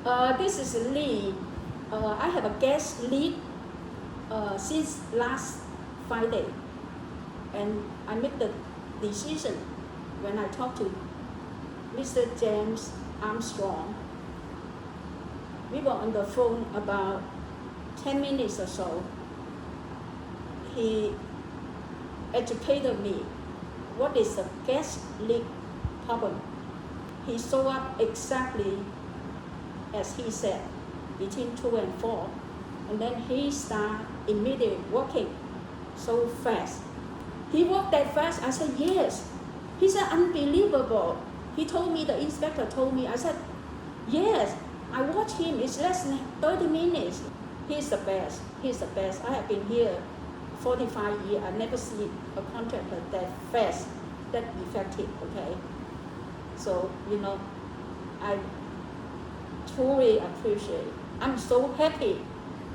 This is Lee. I have a gas leak since last Friday, and I made the decision when I talked to Mr. James Armstrong. We were on the phone about 10 minutes or so. He educated me what is a gas leak problem. He showed up exactly as he said, between 2 and 4, and then he started immediately working so fast. He worked that fast? I said, yes. He said, unbelievable. He told me, the inspector told me, I said, yes, I watched him, it's less than 30 minutes. He's the best, he's the best. I have been here 45 years, I never see a contractor that fast, that effective, okay? So, I truly appreciate it. I'm so happy